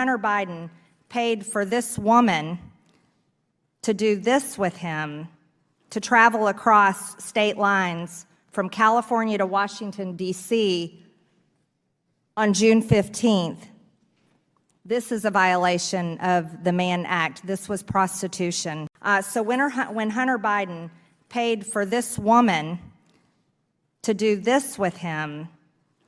Hunter Biden paid for this woman to do this with him, to travel across state lines from California to Washington, D.C. on June 15th, this is a violation of the Mann Act. This was prostitution. So when Hunter Biden paid for this woman to do this with him,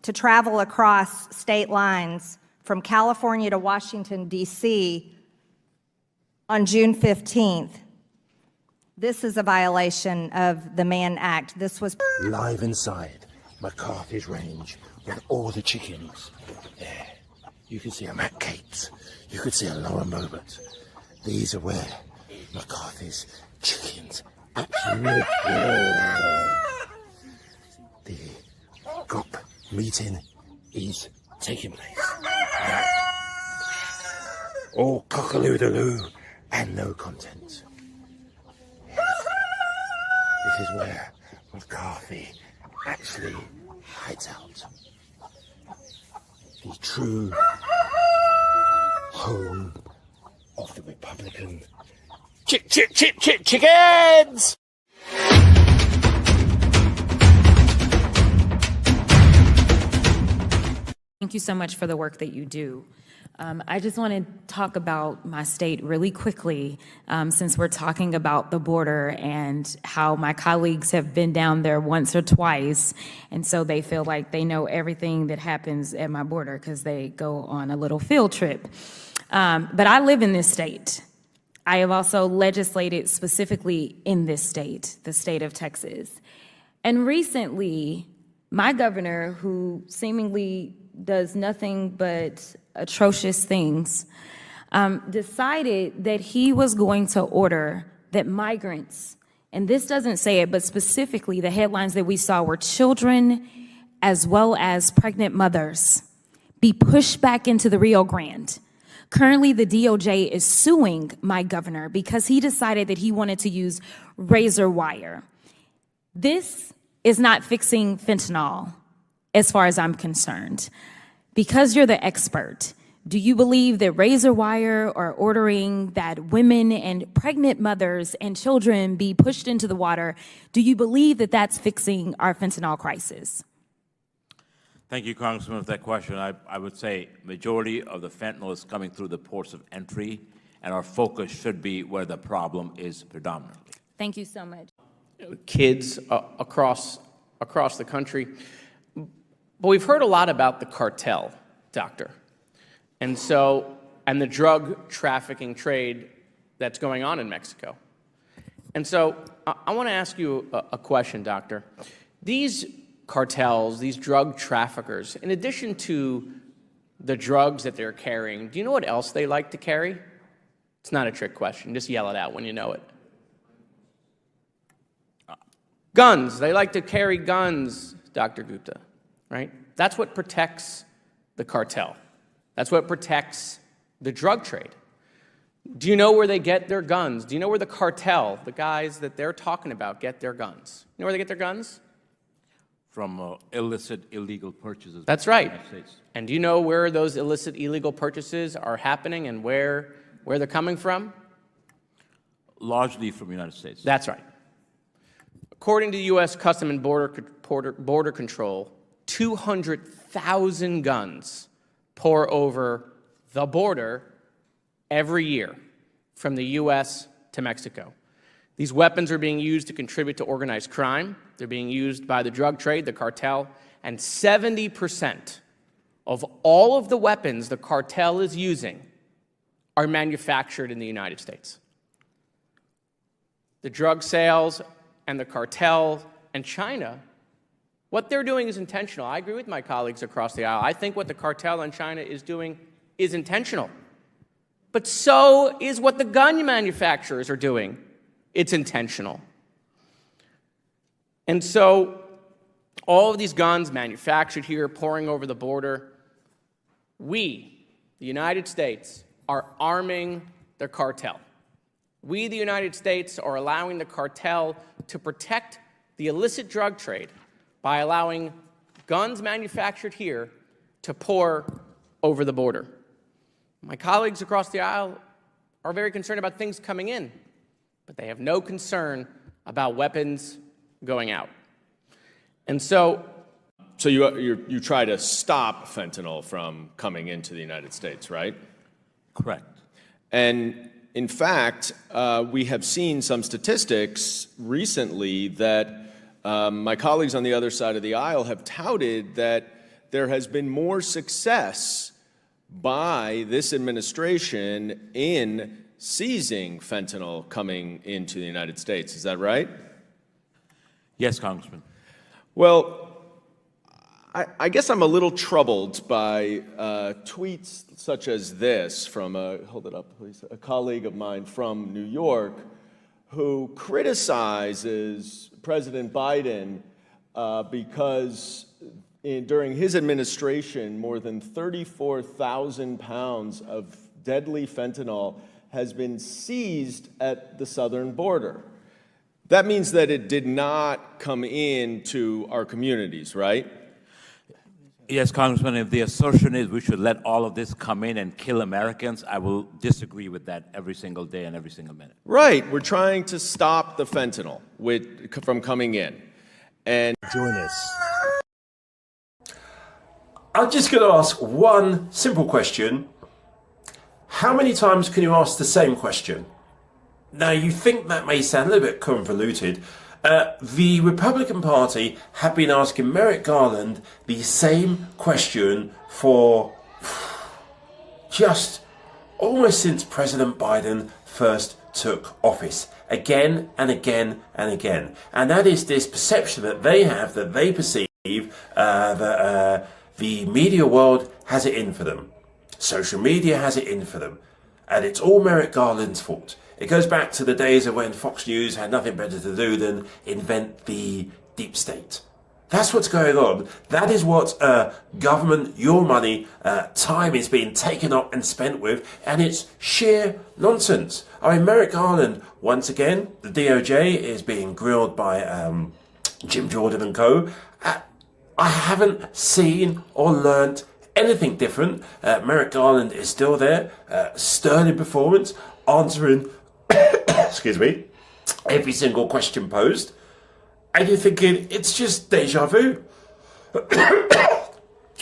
to travel across state lines from California to Washington, D.C. on June 15th, this is a violation of the Mann Act. This was live inside McCarthy's range with all the chickens. There, you can see a Matt Capes. You could see a Laura Mobert. These are where McCarthy's chickens actually live. The GOP meeting is taking place. All cock-a-loo-da-loo and no content. This is where McCarthy actually hides out. The true home of the Republican chickens! Thank you so much for the work that you do. I just want to talk about my state really quickly, since we're talking about the border and how my colleagues have been down there once or twice, and so they feel like they know everything that happens at my border because they go on a little field trip. But I live in this state. I have also legislated specifically in this state, the state of Texas. And recently, my governor, who seemingly does nothing but atrocious things, decided that he was going to order that migrants, and this doesn't say it, but specifically the headlines that we saw were children as well as pregnant mothers, be pushed back into the Rio Grande. Currently, the DOJ is suing my governor because he decided that he wanted to use razor wire. This is not fixing fentanyl, as far as I'm concerned. Because you're the expert, do you believe that razor wire or ordering that women and pregnant mothers and children be pushed into the water, do you believe that that's fixing our fentanyl crisis? Thank you, Congressman, for that question. I would say majority of the fentanyl is coming through the ports of entry, and our focus should be where the problem is predominantly. Thank you so much. Kids across the country. But we've heard a lot about the cartel, Doctor. And the drug trafficking trade that's going on in Mexico. And so I want to ask you a question, Doctor. These cartels, these drug traffickers, in addition to the drugs that they're carrying, do you know what else they like to carry? It's not a trick question. Just yell it out when you know it. Guns. They like to carry guns, Dr. Gupta, right? That's what protects the cartel. That's what protects the drug trade. Do you know where they get their guns? Do you know where the cartel, the guys that they're talking about, get their guns? You know where they get their guns? From illicit, illegal purchases. That's right. And do you know where those illicit, illegal purchases are happening and where they're coming from? Largely from the United States. That's right. According to U.S. Custom and Border Control, 200,000 guns pour over the border every year from the U.S. to Mexico. These weapons are being used to contribute to organized crime. They're being used by the drug trade, the cartel, and 70% of all of the weapons the cartel is using are manufactured in the United States. The drug sales and the cartel and China, what they're doing is intentional. I agree with my colleagues across the aisle. I think what the cartel in China is doing is intentional. But so is what the gun manufacturers are doing. It's intentional. And so all of these guns manufactured here, pouring over the border, we, the United States, are arming the cartel. We, the United States, are allowing the cartel to protect the illicit drug trade by allowing guns manufactured here to pour over the border. My colleagues across the aisle are very concerned about things coming in, but they have no concern about weapons going out. And so you try to stop fentanyl from coming into the United States, right? Correct. And in fact, we have seen some statistics recently that my colleagues on the other side of the aisle have touted that there has been more success by this administration in seizing fentanyl coming into the United States. Is that right? Yes, Congressman. Well, I guess I'm a little troubled by tweets such as this from hold it up, please, a colleague of mine from New York who criticizes President Biden because during his administration, more than 34,000 pounds of deadly fentanyl has been seized at the southern border. That means that it did not come into our communities, right? Yes, Congressman, if the assertion is we should let all of this come in and kill Americans, I will disagree with that every single day and every single minute. Right. We're trying to stop the fentanyl from coming in. And Join us. I'm just going to ask one simple question. How many times can you ask the same question? Now, you think that may sound a little bit convoluted. The Republican Party have been asking Merrick Garland the same question for just almost since President Biden first took office. Again and again and again. And that is this perception that they have, that they perceive that the media world has it in for them. Social media has it in for them. And it's all Merrick Garland's fault. It goes back to the days of when Fox News had nothing better to do than invent the deep state. That's what's going on. That is what government, your money, time is being taken up and spent with, and it's sheer nonsense. I mean, Merrick Garland, once again, the DOJ is being grilled by Jim Jordan and co. I haven't seen or learnt anything different. Merrick Garland is still there, sterling performance, answering excuse me, every single question posed, and you're thinking it's just deja vu.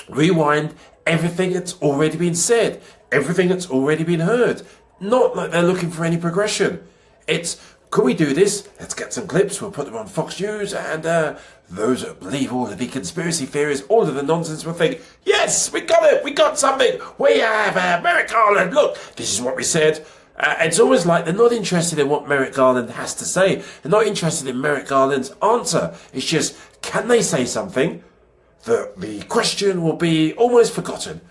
Rewind everything that's already been said, everything that's already been heard. Not like they're looking for any progression. It's, could we do this? Let's get some clips, we'll put them on Fox News, and those that believe all of the conspiracy theories, all of the nonsense will think, yes, we got it, we got something, we have Merrick Garland, look, this is what we said. It's almost like they're not interested in what Merrick Garland has to say. They're not interested in Merrick Garland's answer. It's just, can they say something that the question will be almost forgotten?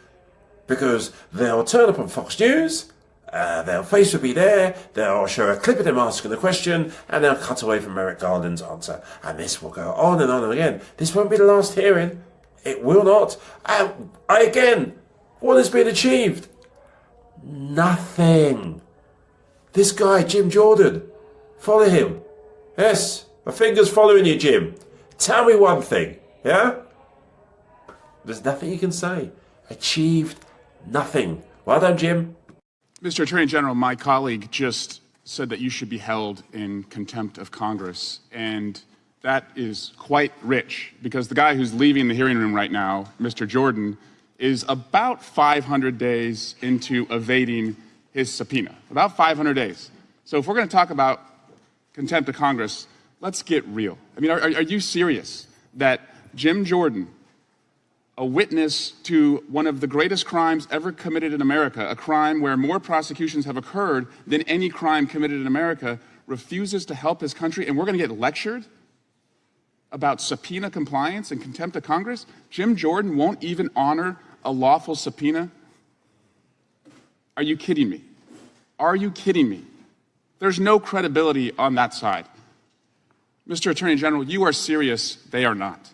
Because they'll turn up on Fox News, their face will be there, they'll show a clip of them asking the question, and they'll cut away from Merrick Garland's answer. And this will go on and on and again. This won't be the last hearing. It will not. Again, what has been achieved? Nothing. This guy, Jim Jordan, follow him. Yes, my finger's following you, Jim. Tell me one thing, yeah? There's nothing you can say. Achieved nothing. Well done, Jim. Mr. Attorney General, my colleague just said that you should be held in contempt of Congress, and that is quite rich, because the guy who's leaving the hearing room right now, Mr. Jordan, is about 500 days into evading his subpoena, about 500 days. So if we're going to talk about contempt of Congress, let's get real. I mean, are you serious that Jim Jordan, a witness to one of the greatest crimes ever committed in America, a crime where more prosecutions have occurred than any crime committed in America, refuses to help his country, and we're going to get lectured about subpoena compliance and contempt of Congress? Jim Jordan won't even honor a lawful subpoena? Are you kidding me? Are you kidding me? There's no credibility on that side. Mr. Attorney General, you are serious, they are not.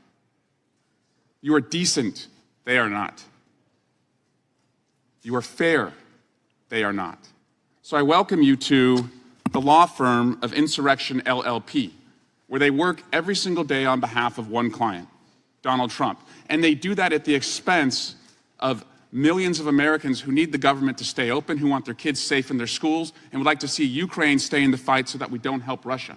You are decent, they are not. You are fair, they are not. So I welcome you to the law firm of Insurrection LLP, where they work every single day on behalf of one client, Donald Trump. And they do that at the expense of millions of Americans who need the government to stay open, who want their kids safe in their schools, and would like to see Ukraine stay in the fight so that we don't help Russia.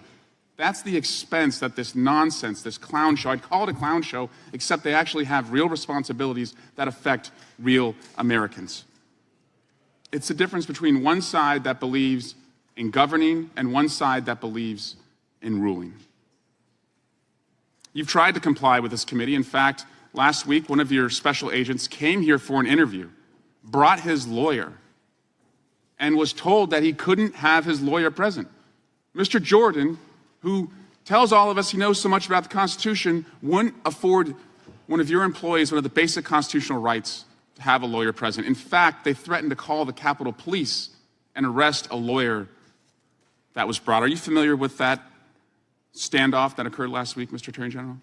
That's the expense that this nonsense, this clown show, I'd call it a clown show, except they actually have real responsibilities that affect real Americans. It's the difference between one side that believes in governing and one side that believes in ruling. You've tried to comply with this committee. In fact, last week, one of your special agents came here for an interview, brought his lawyer, and was told that he couldn't have his lawyer present. Mr. Jordan, who tells all of us he knows so much about the Constitution, wouldn't afford one of your employees one of the basic constitutional rights to have a lawyer present. In fact, they threatened to call the Capitol Police and arrest a lawyer that was brought. Are you familiar with that standoff that occurred last week, Mr. Attorney General?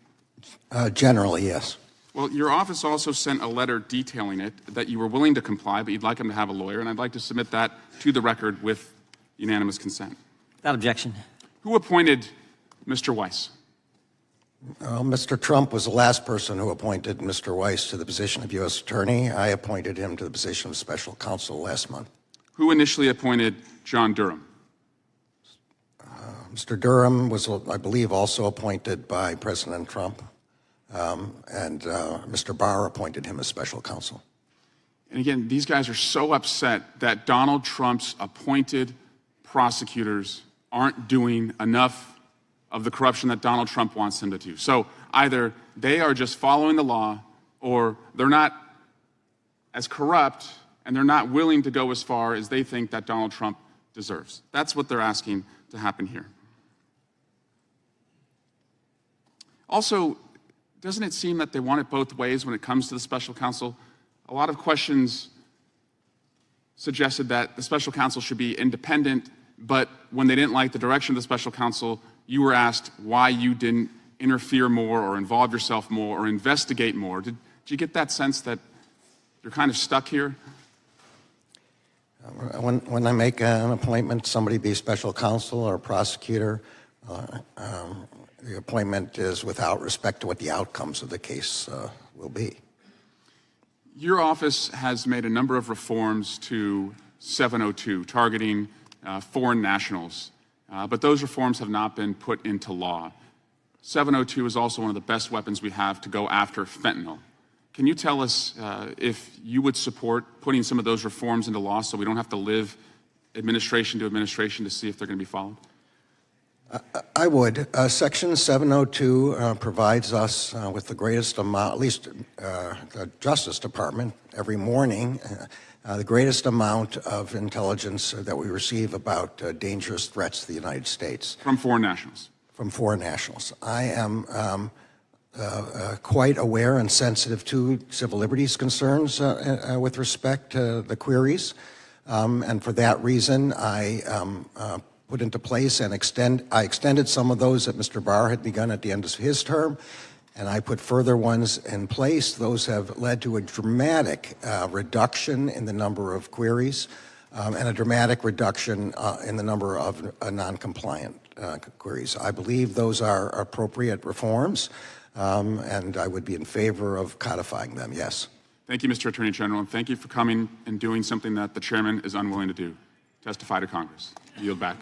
Generally, yes. Well, your office also sent a letter detailing it, that you were willing to comply, but you'd like him to have a lawyer, and I'd like to submit that to the record with unanimous consent. Without objection. Who appointed Mr. Weiss? Mr. Trump was the last person who appointed Mr. Weiss to the position of U.S. Attorney. I appointed him to the position of Special Counsel last month. Who initially appointed John Durham? Mr. Durham was, I believe, also appointed by President Trump, and Mr. Barr appointed him as Special Counsel. And again, these guys are so upset that Donald Trump's appointed prosecutors aren't doing enough of the corruption that Donald Trump wants them to do. So either they are just following the law, or they're not as corrupt, and they're not willing to go as far as they think that Donald Trump deserves. That's what they're asking to happen here. Also, doesn't it seem that they want it both ways when it comes to the special counsel? A lot of questions suggested that the special counsel should be independent, but when they didn't like the direction of the special counsel, you were asked why you didn't interfere more or involve yourself more or investigate more. Did you get that sense that you're kind of stuck here? When I make an appointment, somebody be special counsel or prosecutor, the appointment is without respect to what the outcomes of the case will be. Your office has made a number of reforms to 702, targeting foreign nationals, but those reforms have not been put into law. 702 is also one of the best weapons we have to go after fentanyl. Can you tell us if you would support putting some of those reforms into law so we don't have to live administration to administration to see if they're going to be followed? I would. Section 702 provides us with the greatest amount, at least the Justice Department, every morning, the greatest amount of intelligence that we receive about dangerous threats to the United States. From foreign nationals? From foreign nationals. I am quite aware and sensitive to civil liberties concerns with respect to the queries, and for that reason, I put into place and I extended some of those that Mr. Barr had begun at the end of his term, and I put further ones in place. Those have led to a dramatic reduction in the number of queries and a dramatic reduction in the number of non-compliant queries. I believe those are appropriate reforms, and I would be in favor of codifying them, yes. Thank you, Mr. Attorney General, and thank you for coming and doing something that the chairman is unwilling to do, testify to Congress. I yield back.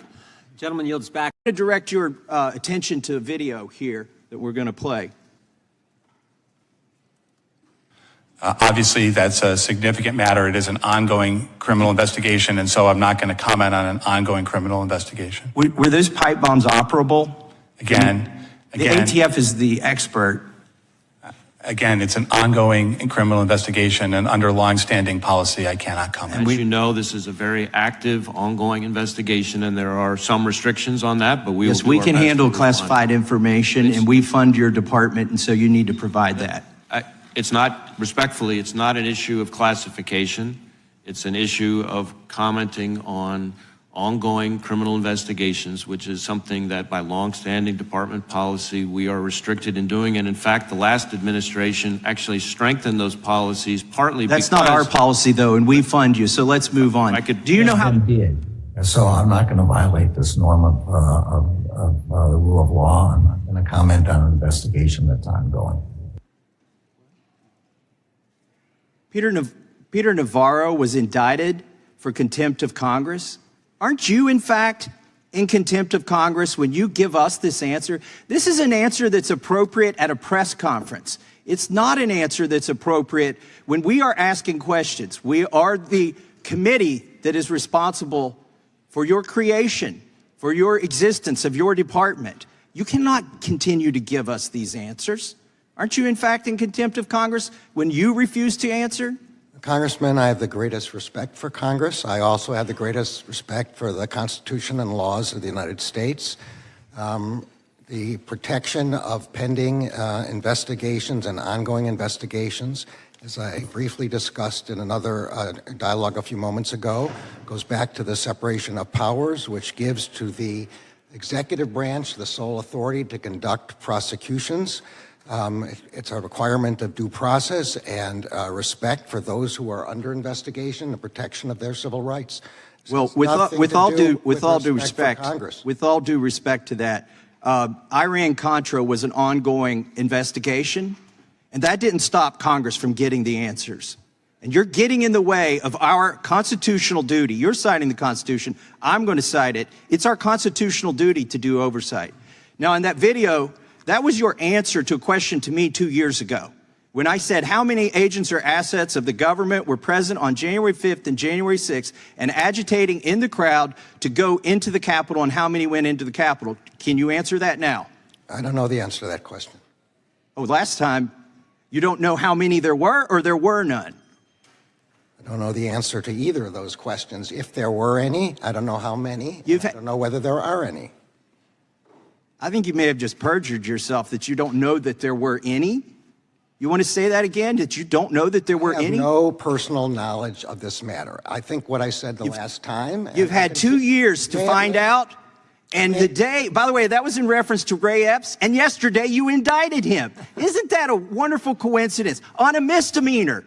Gentleman yields back. I'm going to direct your attention to a video here that we're going to play. Obviously, that's a significant matter. It is an ongoing criminal investigation, and so I'm not going to comment on an ongoing criminal investigation. Were those pipe bombs operable? Again, the ATF is the expert. Again, it's an ongoing criminal investigation, and under long-standing policy, I cannot comment. As you know, this is a very active, ongoing investigation, and there are some restrictions on that, but we will do our we best can to handle respond. classified information, and we fund your department, and so you need to provide that. It's not, respectfully, it's not an issue of classification. It's an issue of commenting on ongoing criminal investigations, which is something that by long-standing department policy we are restricted in doing. And in fact, the last administration actually strengthened those policies partly That's because— not our policy, though, and we fund you, so let's move on. Do you know how— Did. So I'm not going to violate this norm of the rule of law. I'm not going to comment on an investigation that's ongoing. Peter, Peter Navarro was indicted for contempt of Congress. Aren't you, in fact, in contempt of Congress when you give us this answer? This is an answer that's appropriate at a press conference. It's not an answer that's appropriate when we are asking questions. We are the committee that is responsible for your creation, for your existence of your department. You cannot continue to give us these answers. Aren't you, in fact, in contempt of Congress when you refuse to answer? Congressman, I have the greatest respect for Congress. I also have the greatest respect for the Constitution and laws of the United States. The protection of pending investigations and ongoing investigations, as I briefly discussed in another dialogue a few moments ago, goes back to the separation of powers, which gives to the executive branch the sole authority to conduct prosecutions. It's a requirement of due process and respect for those who are under investigation, the protection of their civil rights. Well, with all due respect to that, Iran-Contra was an ongoing investigation, and that didn't stop Congress from getting the answers. And you're getting in the way of our constitutional duty. You're citing the Constitution. I'm going to cite it. It's our constitutional duty to do oversight. Now, in that video, that was your answer to a question to me 2 years ago, when I said how many agents or assets of the government were present on January 5th and January 6th and agitating in the crowd to go into the Capitol, and how many went into the Capitol. Can you answer that now? I don't know the answer to that question. Oh, last time, you don't know how many there were, or there were none? I don't know the answer to either of those questions. If there were any, I don't know how many. I don't know whether there are any. I think you may have just perjured yourself that you don't know that there were any. You want to say that again, that you don't know that there were any? I have no personal knowledge of this matter. I think what I said the last time. You've had 2 years to find out. And the day, by the way, that was in reference to Ray Epps, and yesterday you indicted him. Isn't that a wonderful coincidence? On a misdemeanor.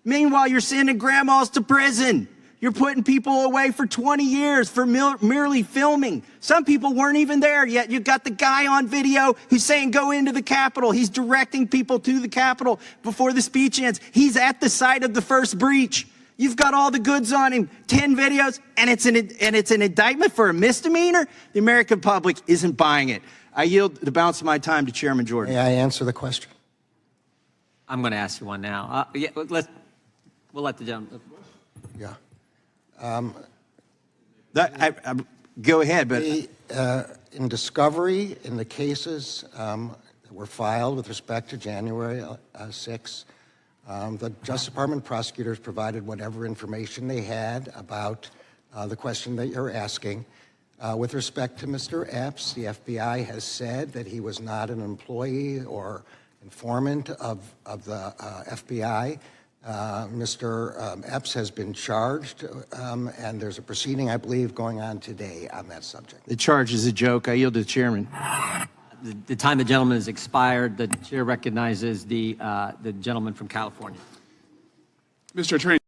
Meanwhile, you're sending grandmas to prison. You're putting people away for 20 years for merely filming. Some people weren't even there yet. You've got the guy on video who's saying go into the Capitol. He's directing people to the Capitol before the speech ends. He's at the site of the first breach. You've got all the goods on him, 10 videos, and it's an indictment for a misdemeanor? The American public isn't buying it. I yield the balance of my time to Chairman Jordan. May I answer the question? I'm going to ask you one now. We'll let the gentleman. Yeah. Go ahead, but in discovery, in the cases that were filed with respect to January 6, the Justice Department prosecutors provided whatever information they had about the question that you're asking. With respect to Mr. Epps, the FBI has said that he was not an employee or informant of the FBI. Mr. Epps has been charged, and there's a proceeding, I believe, going on today on that subject. the charge is a joke. I yield to the Chairman. The time the gentleman has expired. The chair recognizes the gentleman from California. Mr. Attorney